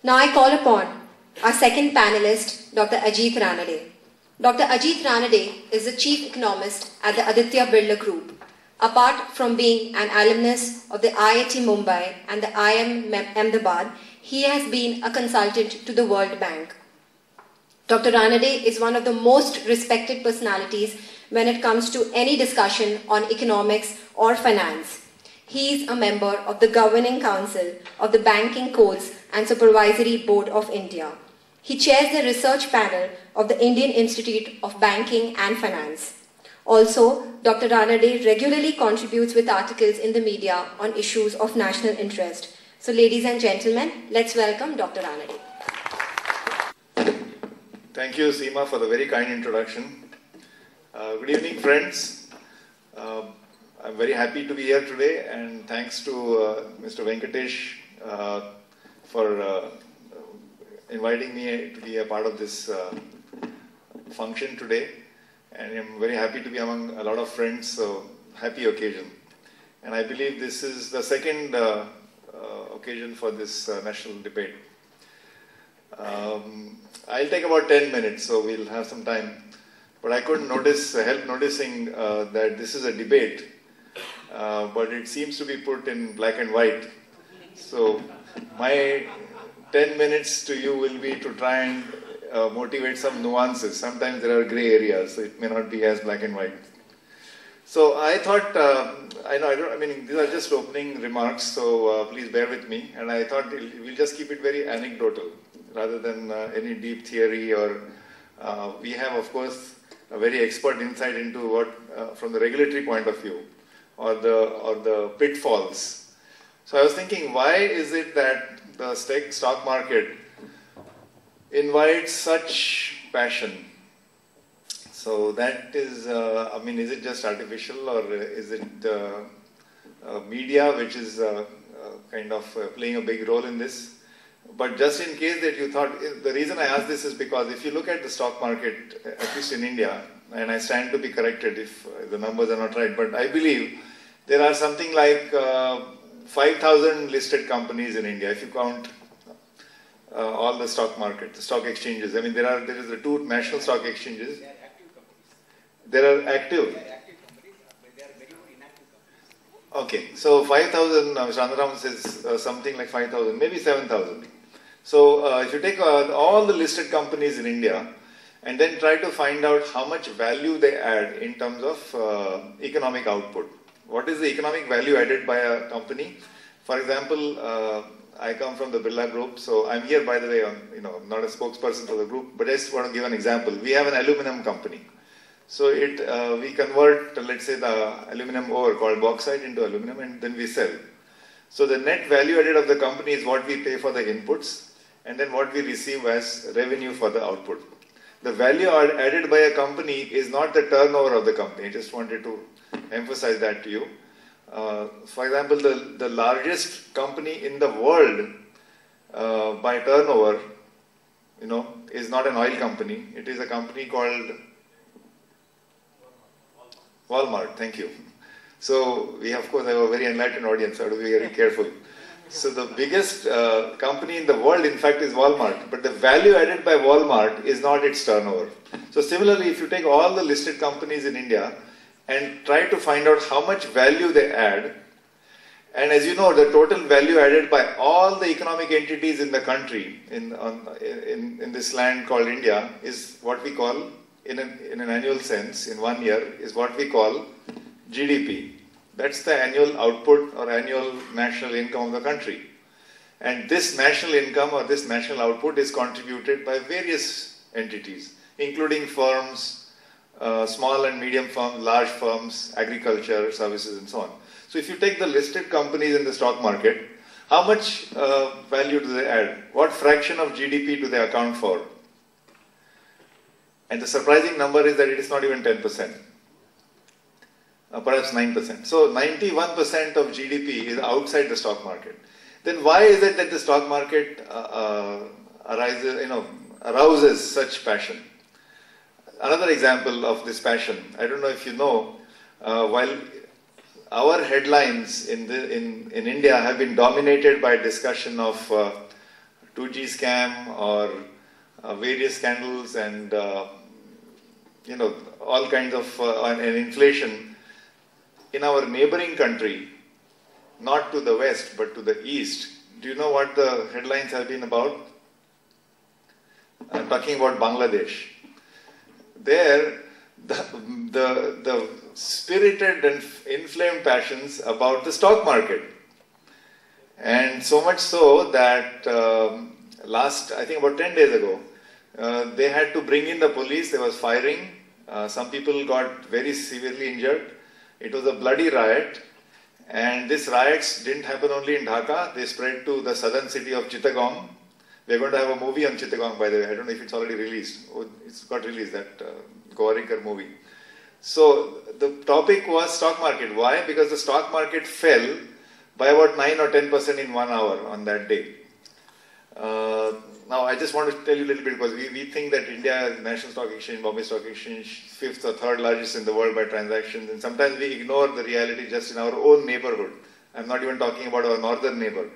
Now I call upon our second panelist, Dr. Ajit Ranade. Dr. Ajit Ranade is the Chief Economist at the Aditya Birla Group. Apart from being an alumnus of the IIT Mumbai and the IIM Ahmedabad, he has been a consultant to the World Bank. Dr. Ranade is one of the most respected personalities when it comes to any discussion on economics or finance. He is a member of the Governing Council of the Banking Codes and Supervisory Board of India. He chairs the research panel of the Indian Institute of Banking and Finance. Also, Dr. Ranade regularly contributes with articles in the media on issues of national interest. So, ladies and gentlemen, let's welcome Dr. Ranade. Thank you, Seema, for the very kind introduction. Good evening, friends. I'm very happy to be here today, and thanks to Mr. Venkatesh for inviting me to be a part of this function today. And I'm very happy to be among a lot of friends, so happy occasion. And I believe this is the second occasion for this national debate. I'll take about 10 minutes, so we'll have some time. But I couldn't help noticing that this is a debate, but it seems to be put in black and white. So my 10 minutes to you will be to try and motivate some nuances. Sometimes there are gray areas, so it may not be as black and white. So I thought, I mean, these are just opening remarks, so please bear with me. And I thought we'll just keep it very anecdotal, rather than any deep theory or, we have, of course, a very expert insight into what, from the regulatory point of view, or the pitfalls. So I was thinking, why is it that the stock market invites such passion? So that is, I mean, is it just artificial, or is it media which is kind of playing a big role in this? But just in case that you thought, the reason I ask this is because if you look at the stock market, at least in India, and I stand to be corrected if the numbers are not right, but I believe there are something like 5,000 listed companies in India, if you count all the stock market, the stock exchanges. I mean, there is the two national stock exchanges. There are active. There are very inactive companies. Okay, so 5,000, Mr. Andaram says something like 5,000, maybe 7,000. So if you take all the listed companies in India and then try to find out how much value they add in terms of economic output. What is the economic value added by a company? For example, I come from the Birla Group, so I'm here, by the way, I'm not a spokesperson for the group, but I just want to give an example. We have an aluminum company. So we convert, let's say, the aluminum ore called bauxite into aluminum, and then we sell. So the net value added of the company is what we pay for the inputs, and then what we receive as revenue for the output. The value added by a company is not the turnover of the company. I just wanted to emphasize that to you. For example, the largest company in the world by turnover, is not an oil company. It is a company called Walmart. Thank you. So we, of course, have a very enlightened audience, so I have to be very careful. So the biggest company in the world, in fact, is Walmart. But the value added by Walmart is not its turnover. So similarly, if you take all the listed companies in India and try to find out how much value they add, and as you know, the total value added by all the economic entities in the country, in this land called India, is what we call, in an annual sense, in 1 year, is what we call GDP. That's the annual output or annual national income of the country. And this national income or this national output is contributed by various entities, including firms, small and medium firms, large firms, agriculture, services, and so on. So if you take the listed companies in the stock market, how much value do they add? What fraction of GDP do they account for? And the surprising number is that it is not even 10%. Perhaps 9%. So 91% of GDP is outside the stock market. Then why is it that the stock market arouses such passion? Another example of this passion, I don't know if you know, while our headlines in India have been dominated by discussion of 2G scam or various scandals and all kinds of and inflation in our neighboring country, not to the west but to the east. Do you know what the headlines have been about? I'm talking about Bangladesh. There, the spirited and inflamed passions about the stock market. And so much so that I think about 10 days ago, they had to bring in the police. There was firing. Some people got very severely injured. It was a bloody riot. And these riots didn't happen only in Dhaka. They spread to the southern city of Chittagong. We're going to have a movie on Chittagong, by the way. I don't know if it's already released. Oh, it's got released, that Gowarikar movie. So the topic was stock market. Why? Because the stock market fell by about 9 or 10% in 1 hour on that day. Now I just want to tell you a little bit, because we think that India, National Stock Exchange, Bombay Stock Exchange, 5th or 3rd largest in the world by transactions, and sometimes we ignore the reality just in our own neighborhood. I'm not even talking about our northern neighbor.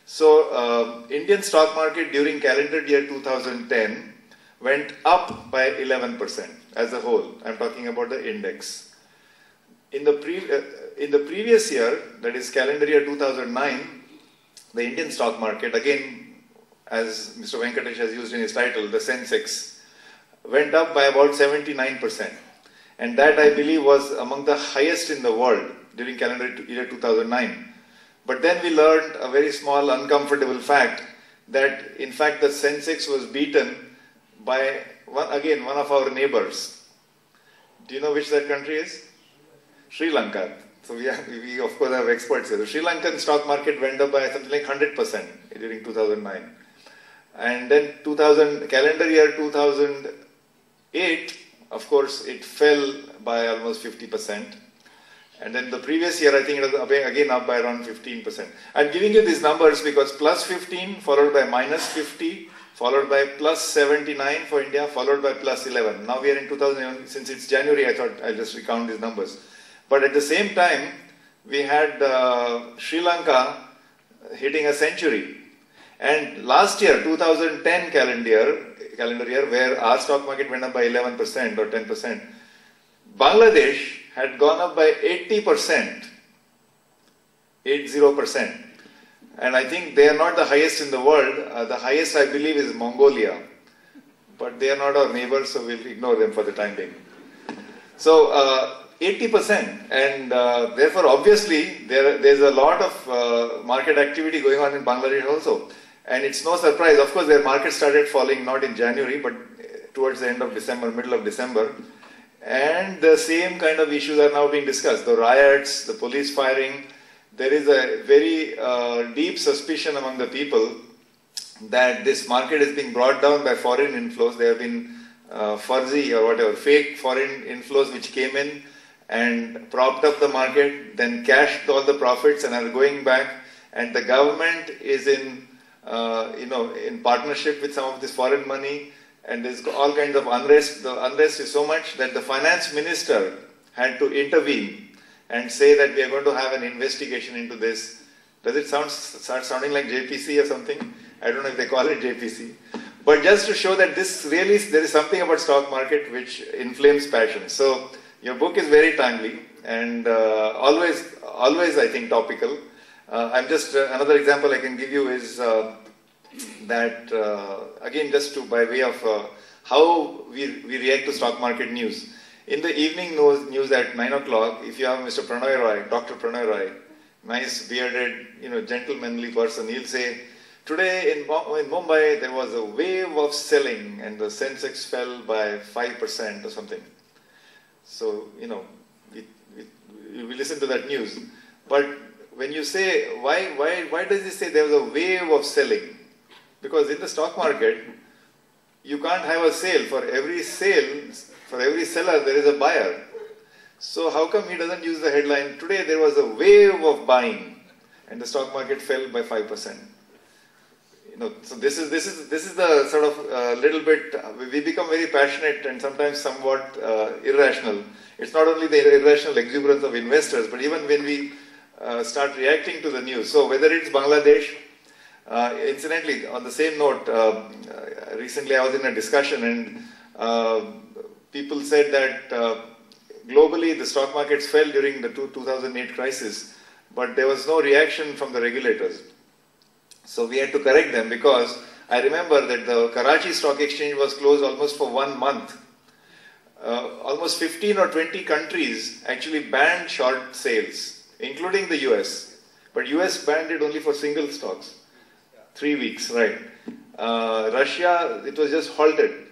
So Indian stock market during calendar year 2010 went up by 11% as a whole. I'm talking about the index. In the previous year, that is calendar year 2009, the Indian stock market, again, as Mr. Venkatesh has used in his title, the Sensex, went up by about 79%. And that, I believe, was among the highest in the world during calendar year 2009. But then we learned a very small, uncomfortable fact that, in fact, the Sensex was beaten by, one of our neighbors. Do you know which that country is? Sri Lanka. So we of course have experts here. The Sri Lankan stock market went up by something like 100% during 2009. And then calendar year 2008, of course, it fell by almost 50%. And then the previous year, I think it was again up by around 15%. I'm giving you these numbers because plus 15, followed by minus 50, followed by plus 79 for India, followed by plus 11. Now we are in 2011. Since it's January, I thought I'll just recount these numbers. But at the same time, we had Sri Lanka hitting a century. And last year, 2010 calendar year, where our stock market went up by 11% or 10%, Bangladesh had gone up by 80%, 80%. And I think they are not the highest in the world. The highest, I believe, is Mongolia. But they are not our neighbors, so we'll ignore them for the time being. So, 80%. And therefore, obviously, there's a lot of market activity going on in Bangladesh also. And it's no surprise. Of course, their market started falling not in January, but towards the end of December, middle of December. And the same kind of issues are now being discussed. The riots, the police firing. There is a very deep suspicion among the people that this market is being brought down by foreign inflows. There have been fuzzy or whatever, fake foreign inflows which came in and propped up the market, then cashed all the profits and are going back. And the government is in partnership with some of this foreign money, and there's all kinds of unrest. The unrest is so much that the finance minister had to intervene and say that we are going to have an investigation into this. Does it start sounding like JPC or something? I don't know if they call it JPC. But just to show that this really, there is something about stock market which inflames passion. So your book is very timely and always I think topical. I'm just another example I can give you is that again just by way of how we react to stock market news. In the evening news at 9 o'clock, if you have Mr. Prannoy Roy, Dr. Prannoy Roy, nice bearded, gentlemanly person, he'll say, today in Mumbai there was a wave of selling and the Sensex fell by 5% or something. So, we listen to that news. But when you say, why does he say there was a wave of selling? Because in the stock market, you can't have a sale. For every seller, there is a buyer. So how come he doesn't use the headline, today there was a wave of buying and the stock market fell by 5%? So this is the sort of little bit, we become very passionate and sometimes somewhat irrational. It's not only the irrational exuberance of investors, but even when we start reacting to the news. So whether it's Bangladesh, Incidentally, on the same note, recently I was in a discussion and people said that globally the stock markets fell during the 2008 crisis, but there was no reaction from the regulators. So we had to correct them, because I remember that the Karachi Stock Exchange was closed almost for 1 month. Almost 15 or 20 countries actually banned short sales, including the US. But US banned it only for single stocks. 3 weeks, right? Russia, it was just halted.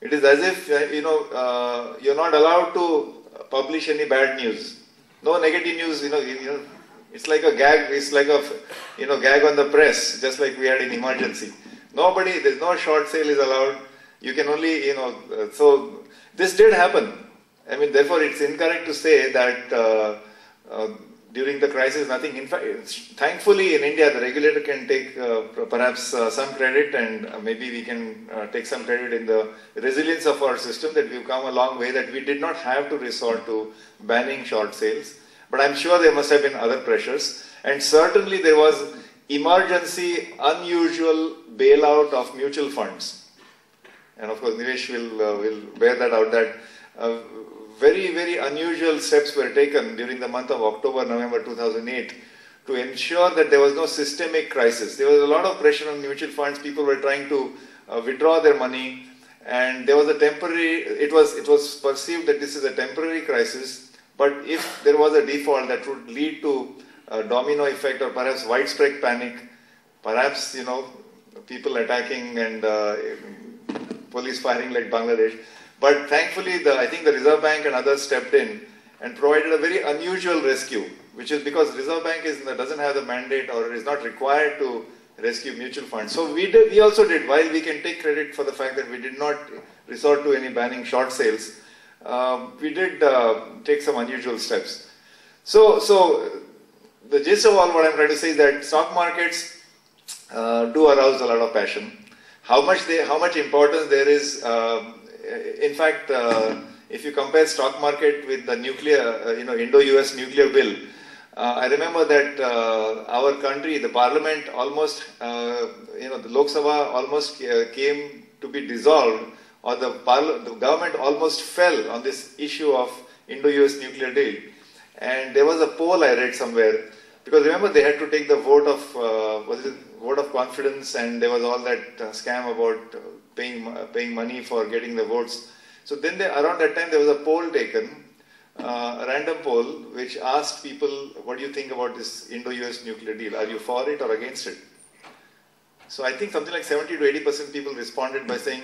It is as if, you're not allowed to publish any bad news. No negative news, it's like a gag, it's like a, gag on the press, just like we had in emergency. Nobody, there's no short sale is allowed. You can only, so this did happen. I mean, therefore it's incorrect to say that during the crisis, nothing. In fact, thankfully in India, the regulator can take perhaps some credit, and maybe we can take some credit in the resilience of our system, that we've come a long way, that we did not have to resort to banning short sales. But I'm sure there must have been other pressures. And certainly there was emergency, unusual bailout of mutual funds. And of course, Nivesh will bear that out, that very, very unusual steps were taken during the month of October, November 2008 to ensure that there was no systemic crisis. There was a lot of pressure on mutual funds. People were trying to withdraw their money, and there was a temporary, it was perceived that this is a temporary crisis, but if there was a default that would lead to a domino effect or perhaps widespread panic, perhaps, people attacking and police firing like Bangladesh. But thankfully, I think the Reserve Bank and others stepped in and provided a very unusual rescue, which is because Reserve Bank doesn't have the mandate or is not required to rescue mutual funds. So we also did, while we can take credit for the fact that we did not resort to any banning short sales, we did take some unusual steps. So the gist of all what I'm trying to say is that stock markets do arouse a lot of passion. How much importance there is. In fact, if you compare stock market with the nuclear, Indo-US nuclear bill, I remember that our country, the parliament almost, the Lok Sabha almost came to be dissolved, or the government almost fell on this issue of Indo-US nuclear deal. And there was a poll I read somewhere, because remember they had to take the vote of confidence, and there was all that scam about paying money for getting the votes. So then around that time there was a poll taken, a random poll, which asked people, what do you think about this Indo-US nuclear deal? Are you for it or against it? So I think something like 70 to 80% people responded by saying,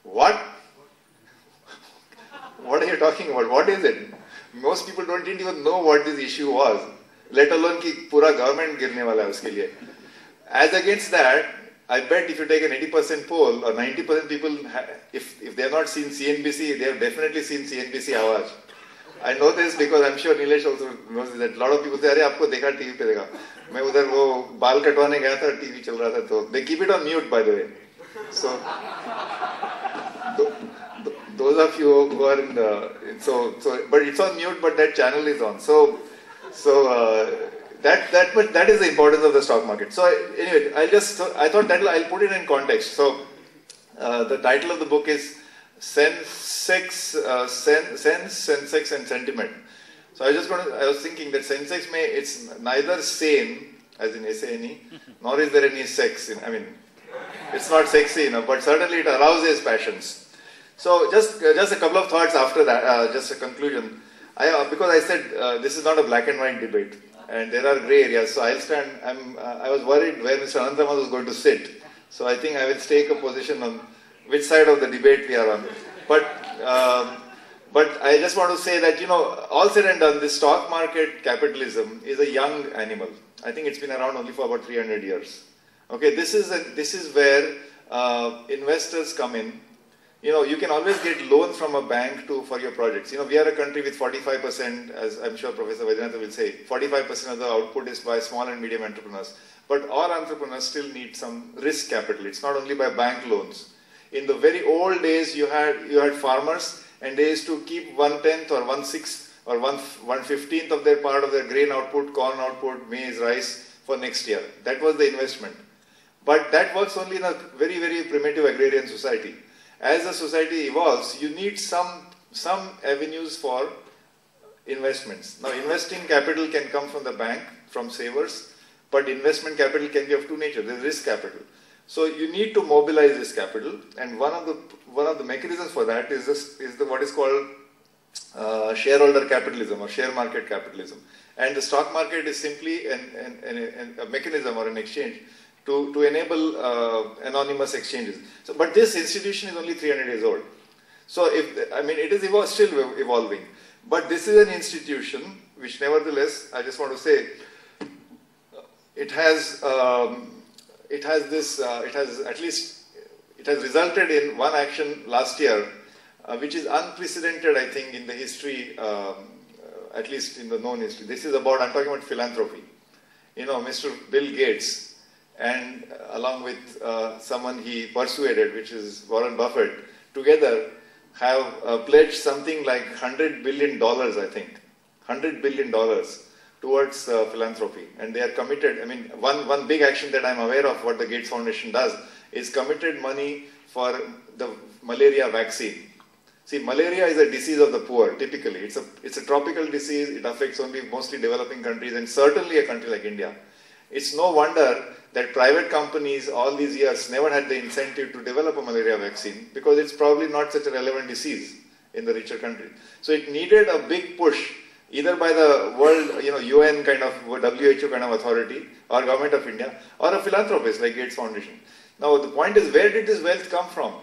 what? What are you talking about? What is it? Most people didn't even know what this issue was, let alone कि पूरा government गिरने वाला है उसके लिए. As against that, I bet if you take an 80% poll or 90% people, if they have not seen CNBC, they have definitely seen CNBC Awaaz. I know this because I'm sure Nilesh also knows that. A lot of people say, "अरे आपको देखा TV पे देखा." मैं उधर वो बाल कटवाने गया था, TV चल रहा था, तो they keep it on mute, by the way. So those of you who are in the but it's on mute, but that channel is on. That is the importance of the stock market. So anyway, I thought that I'll put it in context. So the title of the book is Sense, Sensex and Sentiment. So I was thinking that Sensex it's neither sane, as in S-A-N-E, nor is there any sex. It's not sexy, but certainly it arouses passions. So just a couple of thoughts after that, just a conclusion. Because I said this is not a black and white debate, and there are grey areas. So I'll stand. I was worried where Mr. Anandaram was going to sit. So I think I will take a position on which side of the debate we are on. But I just want to say that all said and done, this stock market capitalism is a young animal. I think it's been around only for about 300 years. Okay, this is where investors come in. You can always get loans from a bank for your projects. We are a country with 45%, as I'm sure Professor Vaidyanathan will say, 45% of the output is by small and medium entrepreneurs. But all entrepreneurs still need some risk capital. It's not only by bank loans. In the very old days, you had farmers, and they used to keep 1/10 or 1/6 or 1/15 of their part of their grain output, corn output, maize, rice for next year. That was the investment. But that works only in a very, very primitive agrarian society. As the society evolves, you need some avenues for investments. Now, investing capital can come from the bank, from savers, but investment capital can be of two natures. There is risk capital. So you need to mobilize this capital, and one of the mechanisms for that is what is called shareholder capitalism or share market capitalism. And the stock market is simply a mechanism or an exchange to enable anonymous exchanges. So, but this institution is only 300 years old. So it is still evolving. But this is an institution which, nevertheless, I just want to say, it has resulted in one action last year, which is unprecedented, I think, in the history, at least in the known history. This is about, I'm talking about philanthropy. You know, Mr. Bill Gates, and along with someone he persuaded, which is Warren Buffett, together have pledged something like $100 billion, I think, $100 billion towards philanthropy. And they are committed. I mean, one big action that I'm aware of what the Gates Foundation does is committed money for the malaria vaccine. See, malaria is a disease of the poor, typically. It's a tropical disease. It affects only mostly developing countries and certainly a country like India. It's no wonder that private companies all these years never had the incentive to develop a malaria vaccine, because it's probably not such a relevant disease in the richer countries. So it needed a big push, either by the world, UN kind of, WHO kind of authority, or government of India, or a philanthropist like Gates Foundation. Now the point is, where did this wealth come from?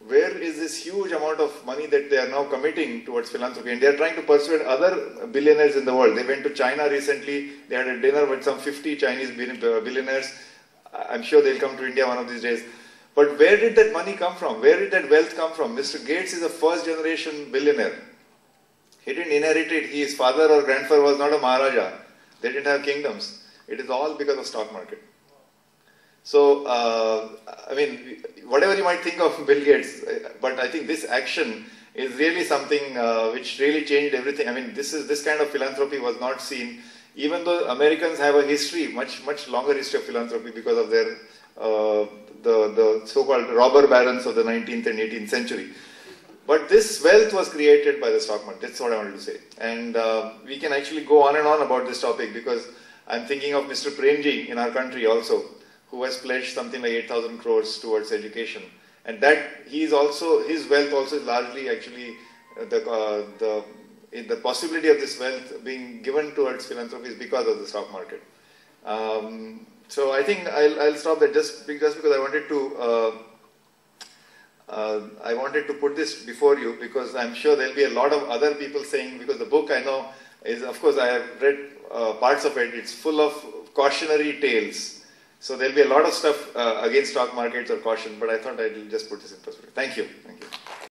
Where is this huge amount of money that they are now committing towards philanthropy? And they are trying to persuade other billionaires in the world. They went to China recently. They had a dinner with some 50 Chinese billionaires. I'm sure they'll come to India one of these days. But where did that money come from? Where did that wealth come from? Mr. Gates is a first generation billionaire. He didn't inherit it. His father or grandfather was not a Maharaja. They didn't have kingdoms. It is all because of stock market. So, whatever you might think of Bill Gates, but I think this action is really something which really changed everything. I mean, this kind of philanthropy was not seen, even though Americans have a history, much longer history of philanthropy because of their the so-called robber barons of the 19th and 18th century. But this wealth was created by the stock market. That's what I wanted to say. And we can actually go on and on about this topic, because I'm thinking of Mr. Premji in our country also, who has pledged something like 8,000 crores towards education. And that his wealth also is largely actually the possibility of this wealth being given towards philanthropy is because of the stock market. So I think I'll stop there just because I wanted to put this before you, because I'm sure there'll be a lot of other people saying, because the book I know is, of course I have read parts of it, it's full of cautionary tales. So there'll be a lot of stuff against stock markets or caution, but I thought I'd just put this in perspective. Thank you. Thank you.